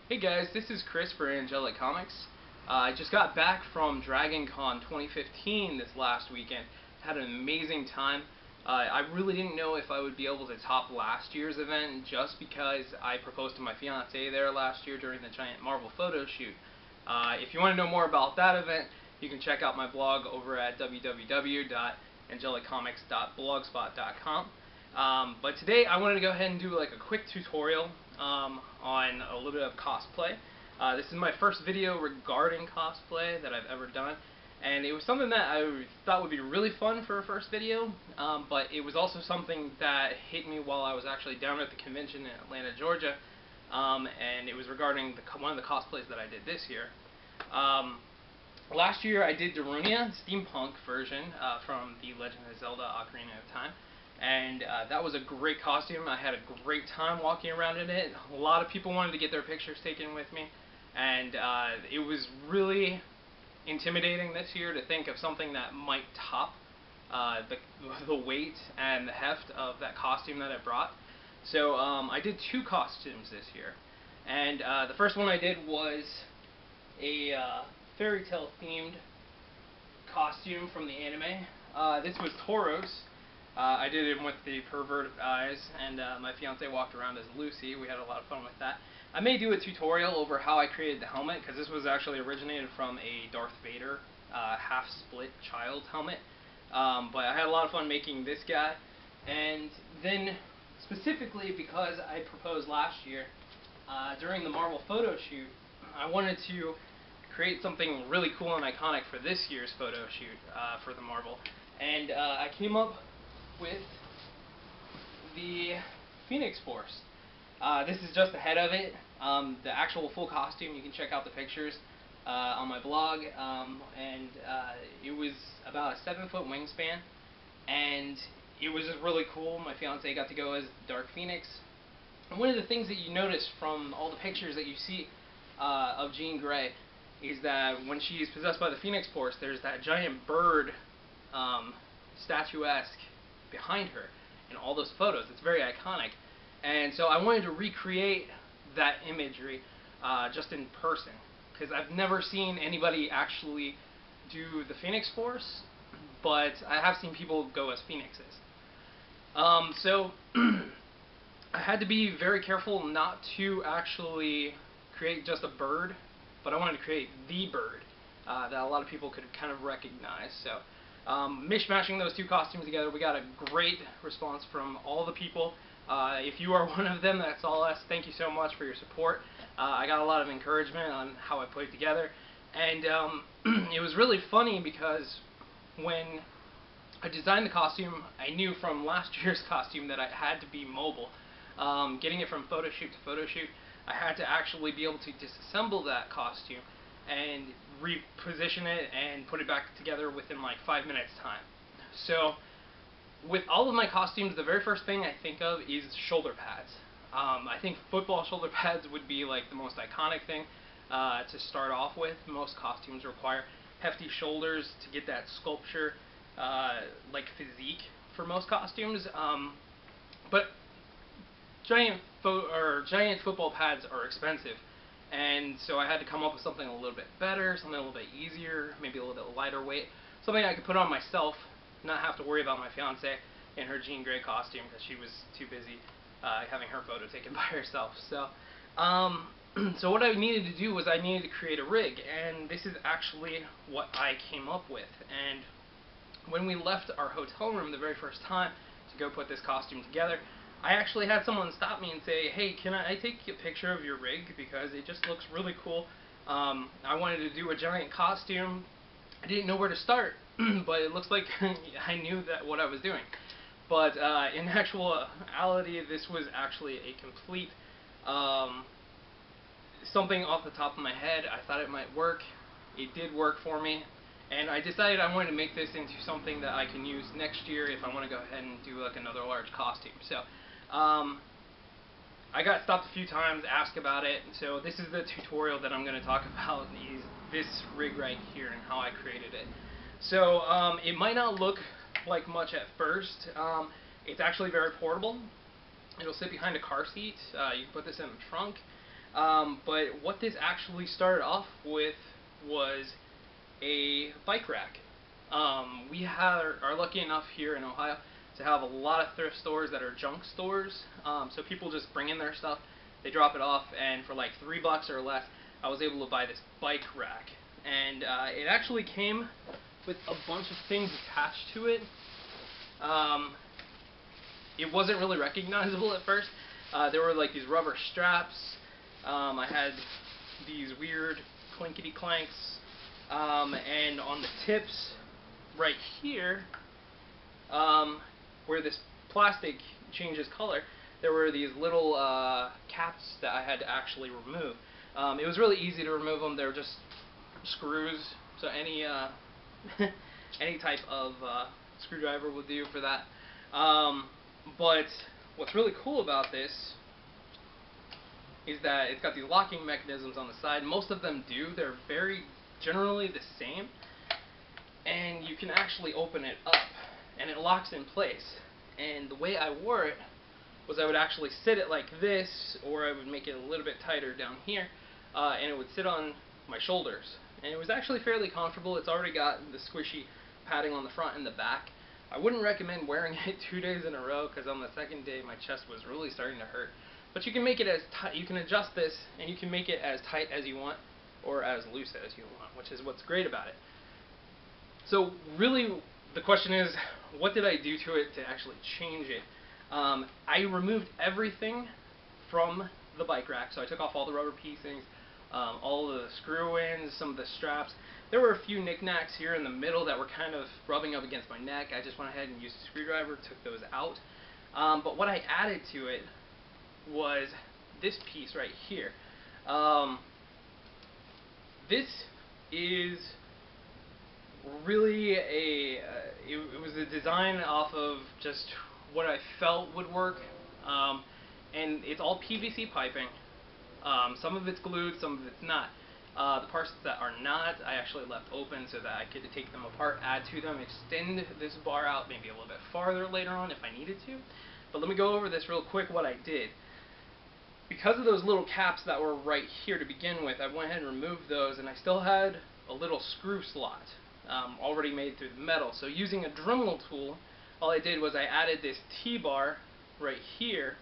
Hey guys, this is Chris for Angelicomics. I just got back from DragonCon 2015 this last weekend. Had an amazing time. I really didn't know if I would be able to top last year's event just because I proposed to my fiance there last year during the giant Marvel photo shoot. If you want to know more about that event, you can check out my blog over at www.angelicomics.blogspot.com. But today I wanted to go ahead and do like a quick tutorial on a little bit of cosplay. This is my first video regarding cosplay that I've ever done, and it was something that I thought would be really fun for a first video, but it was also something that hit me while I was actually down at the convention in Atlanta, Georgia, and it was regarding one of the cosplays that I did this year. Last year I did Darunia, steampunk version from The Legend of Zelda Ocarina of Time. And that was a great costume. I had a great time walking around in it. A lot of people wanted to get their pictures taken with me, and it was really intimidating this year to think of something that might top the weight and the heft of that costume that I brought. So I did two costumes this year, and the first one I did was a fairy tale themed costume from the anime. This was Tauros. I did him with the perverted eyes, and my fiance walked around as Lucy. We had a lot of fun with that. I may do a tutorial over how I created the helmet, because this was actually originated from a Darth Vader half-split child helmet. But I had a lot of fun making this guy. And then, specifically because I proposed last year, during the Marvel photo shoot, I wanted to create something really cool and iconic for this year's photo shoot for the Marvel. And I came up with the Phoenix Force. This is just the head of it. The actual full costume, you can check out the pictures on my blog. It was about a 7-foot wingspan, and it was just really cool. My fiance got to go as Dark Phoenix. And one of the things that you notice from all the pictures that you see of Jean Grey is that when she's possessed by the Phoenix Force, there's that giant bird statuesque behind her in all those photos. It's very iconic, and so I wanted to recreate that imagery just in person, because I've never seen anybody actually do the Phoenix Force, but I have seen people go as phoenixes. So I had to be very careful not to actually create just a bird, but I wanted to create the bird that a lot of people could kind of recognize. So mishmashing those two costumes together, we got a great response from all the people. If you are one of them, that's all us. Thank you so much for your support. I got a lot of encouragement on how I put it together, and it was really funny because when I designed the costume, I knew from last year's costume that I had to be mobile. Getting it from photo shoot to photo shoot, I had to actually be able to disassemble that costume and reposition it and put it back together within like 5 minutes time. So with all of my costumes, the very first thing I think of is shoulder pads. I think football shoulder pads would be like the most iconic thing to start off with. Most costumes require hefty shoulders to get that sculpture like physique for most costumes. But giant football pads are expensive, and so I had to come up with something a little bit better, something a little bit easier, maybe a little bit lighter weight, something I could put on myself, not have to worry about my fiance in her Jean Grey costume because she was too busy having her photo taken by herself. So, so what I needed to do was I needed to create a rig, and this is actually what I came up with. And when we left our hotel room the very first time to go put this costume together, I actually had someone stop me and say, hey, can I take a picture of your rig, because it just looks really cool. I wanted to do a giant costume. I didn't know where to start, but it looks like I knew that what I was doing. But in actuality, this was actually a complete something off the top of my head. I thought it might work. It did work for me. And I decided I wanted to make this into something that I can use next year if I want to go ahead and do like another large costume. So I got stopped a few times, asked about it, so this is the tutorial that I'm going to talk about, is this rig right here and how I created it. So it might not look like much at first. It's actually very portable. It'll sit behind a car seat. You can put this in the trunk. But what this actually started off with was a bike rack. We are lucky enough here in Ohio to have a lot of thrift stores that are junk stores. So people just bring in their stuff, they drop it off, and for like $3 or less, I was able to buy this bike rack. And it actually came with a bunch of things attached to it. It wasn't really recognizable at first. There were like these rubber straps. I had these weird clinkety clanks, and on the tips right here, where this plastic changes color, there were these little caps that I had to actually remove. It was really easy to remove them. They were just screws, so any any type of screwdriver will do for that. But what's really cool about this is that it's got these locking mechanisms on the side. Most of them do. They're very generally the same, and you can actually open it up and it locks in place. And the way I wore it was I would actually sit it like this, or I would make it a little bit tighter down here, and it would sit on my shoulders. And it was actually fairly comfortable. It's already got the squishy padding on the front and the back. I wouldn't recommend wearing it 2 days in a row, because on the second day my chest was really starting to hurt. But you can make it as tight. You can adjust this, and you can make it as tight as you want, or as loose as you want, which is what's great about it. So really, the question is, what did I do to it to actually change it? I removed everything from the bike rack. So I took off all the rubber piecings, all the screw-ins, some of the straps. There were a few knickknacks here in the middle that were kind of rubbing up against my neck. I just went ahead and used a screwdriver, took those out. But what I added to it was this piece right here. This is really it was a design off of just what I felt would work, and it's all PVC piping. Some of it's glued, some of it's not. The parts that are not, I actually left open so that I could take them apart, add to them, extend this bar out maybe a little bit farther later on if I needed to. But let me go over this real quick, what I did. Because of those little caps that were right here to begin with, I went ahead and removed those, and I still had a little screw slot already made through the metal. So using a Dremel tool, all I did was I added this T-bar right here,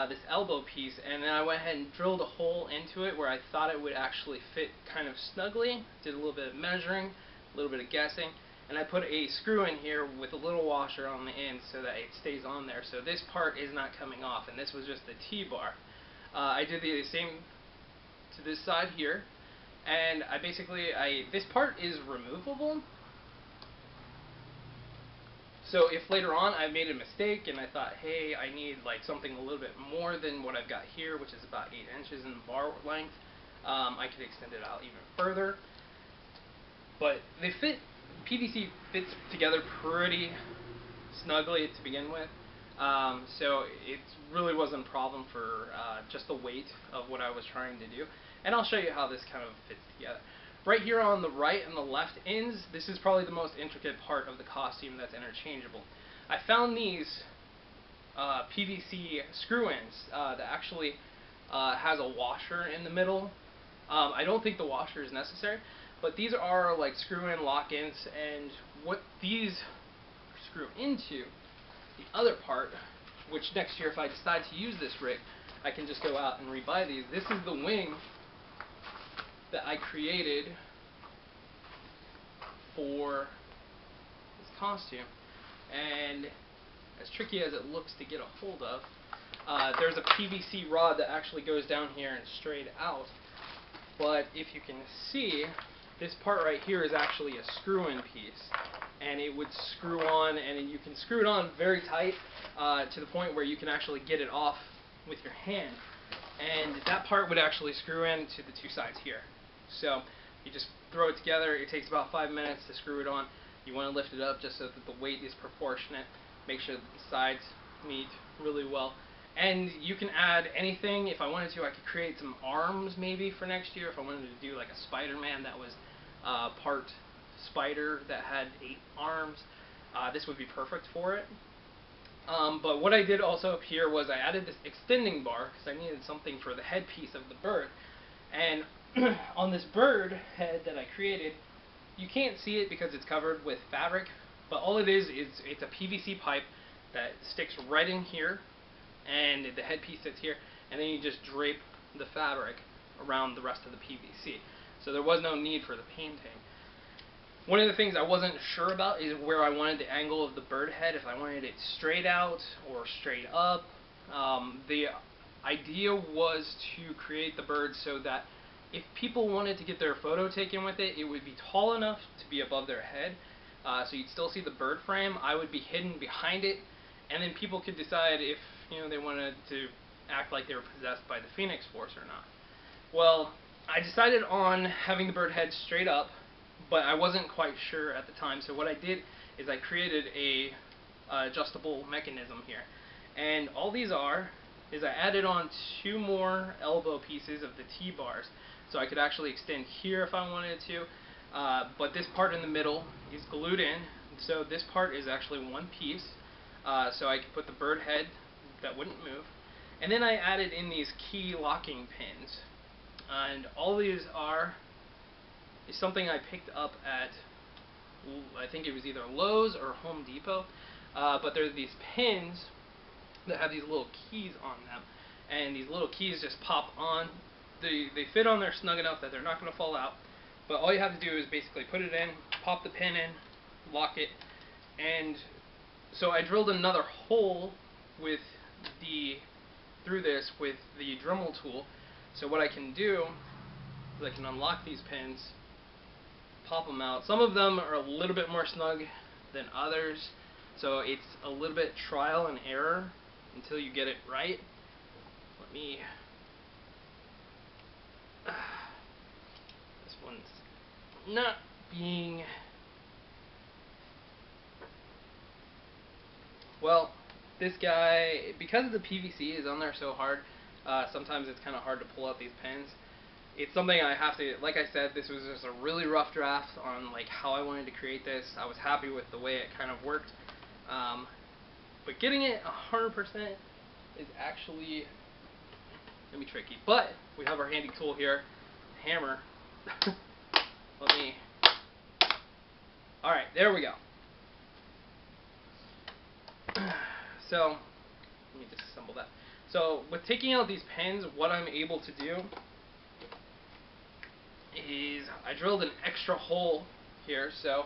this elbow piece, and then I went ahead and drilled a hole into it where I thought it would actually fit kind of snugly. Did a little bit of measuring, a little bit of guessing, and I put a screw in here with a little washer on the end so that it stays on there. So this part is not coming off, and this was just the T-bar. I did the same to this side here, and this part is removable. So if later on I made a mistake and I thought, hey, I need like something a little bit more than what I've got here, which is about 8 inches in bar length, I could extend it out even further. But they fit, PVC fits together pretty snugly to begin with. So it really wasn't a problem for just the weight of what I was trying to do. And I'll show you how this kind of fits together. Right here on the right and the left ends, this is probably the most intricate part of the costume that's interchangeable. I found these PVC screw-ins that actually has a washer in the middle. I don't think the washer is necessary, but these are like screw-in lock-ins, and what these screw into, the other part, which next year if I decide to use this rig, I can just go out and rebuy these. This is the wing that I created for this costume, and as tricky as it looks to get a hold of, there's a PVC rod that actually goes down here and straight out, but if you can see, this part right here is actually a screw-in piece, and it would screw on, and you can screw it on very tight to the point where you can actually get it off with your hand, and that part would actually screw in to the two sides here. So you just throw it together. It takes about 5 minutes to screw it on. You want to lift it up just so that the weight is proportionate. Make sure that the sides meet really well. And you can add anything. If I wanted to, I could create some arms maybe for next year. If I wanted to do like a Spider-Man that was part spider that had 8 arms, this would be perfect for it. But what I did also up here was I added this extending bar because I needed something for the headpiece of the bird. And on this bird head that I created, you can't see it because it's covered with fabric, but all it is it's a PVC pipe that sticks right in here, and the headpiece sits here, and then you just drape the fabric around the rest of the PVC. So there was no need for the painting. One of the things I wasn't sure about is where I wanted the angle of the bird head, if I wanted it straight out or straight up. The idea was to create the bird so that if people wanted to get their photo taken with it, it would be tall enough to be above their head, so you'd still see the bird frame. I would be hidden behind it, and then people could decide if they wanted to act like they were possessed by the Phoenix Force or not. Well, I decided on having the bird head straight up, but I wasn't quite sure at the time, so what I did is I created a adjustable mechanism here. And all these is I added on 2 more elbow pieces of the T-bars, so I could actually extend here if I wanted to, but this part in the middle is glued in, so this part is actually one piece, so I could put the bird head that wouldn't move. And then I added in these key locking pins, and all these is something I picked up at, I think it was either Lowe's or Home Depot, but there's these pins that have these little keys on them, and these little keys just pop on. They fit on there snug enough that they're not going to fall out, but all you have to do is basically put it in, pop the pin in, lock it, and so I drilled another hole through this with the Dremel tool. So what I can do is I can unlock these pins, pop them out. Some of them are a little bit more snug than others, so it's a little bit trial and error until you get it right. Let me... this one's not being... Well, this guy, because the PVC is on there so hard, sometimes it's kind of hard to pull out these pins. It's something I have to, like I said, this was just a really rough draft on like how I wanted to create this. I was happy with the way it kind of worked. But getting it 100% is actually going to be tricky. But we have our handy tool here, hammer. Let me... Alright, there we go. So, let me disassemble that. So, with taking out these pins, what I'm able to do is I drilled an extra hole here, so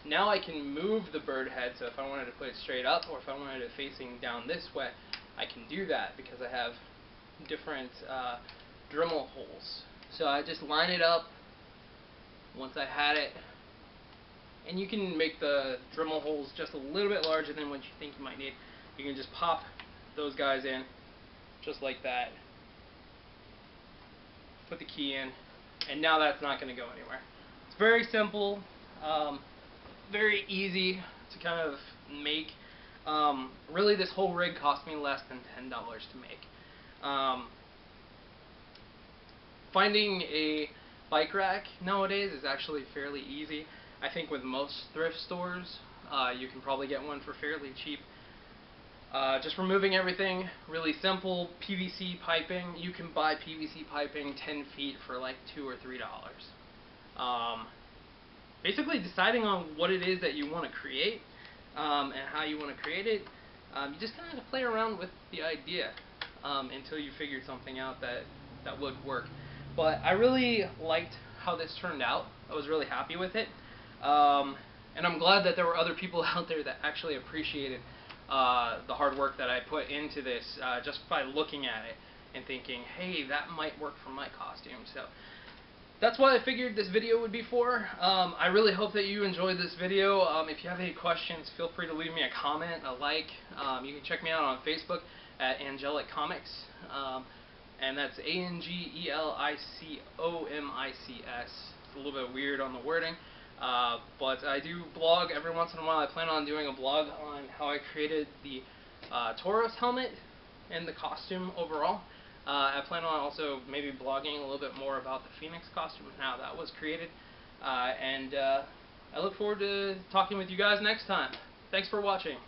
now I can move the bird head. So if I wanted to put it straight up, or if I wanted it facing down this way, I can do that because I have different Dremel holes. So I just line it up once I had it, and you can make the Dremel holes just a little bit larger than what you think you might need. You can just pop those guys in just like that, put the key in, and now that's not going to go anywhere. It's very simple, very easy to kind of make. Really, this whole rig cost me less than $10 to make. Finding a bike rack nowadays is actually fairly easy. I think with most thrift stores, you can probably get one for fairly cheap. Just removing everything, really simple. PVC piping, you can buy PVC piping 10 feet for like $2 or $3. Basically deciding on what it is that you want to create, and how you want to create it. You just kind of play around with the idea until you figure something out that would work. But I really liked how this turned out. I was really happy with it. And I'm glad that there were other people out there that actually appreciated the hard work that I put into this, just by looking at it and thinking, hey, that might work for my costume. So that's what I figured this video would be for. I really hope that you enjoyed this video. If you have any questions, feel free to leave me a comment, a like. You can check me out on Facebook at Angelicomics, and that's Angelicomics. It's a little bit weird on the wording. But I do blog every once in a while. I plan on doing a blog on how I created the Tauros helmet and the costume overall. I plan on also maybe blogging a little bit more about the Phoenix costume and how that was created. And I look forward to talking with you guys next time. Thanks for watching.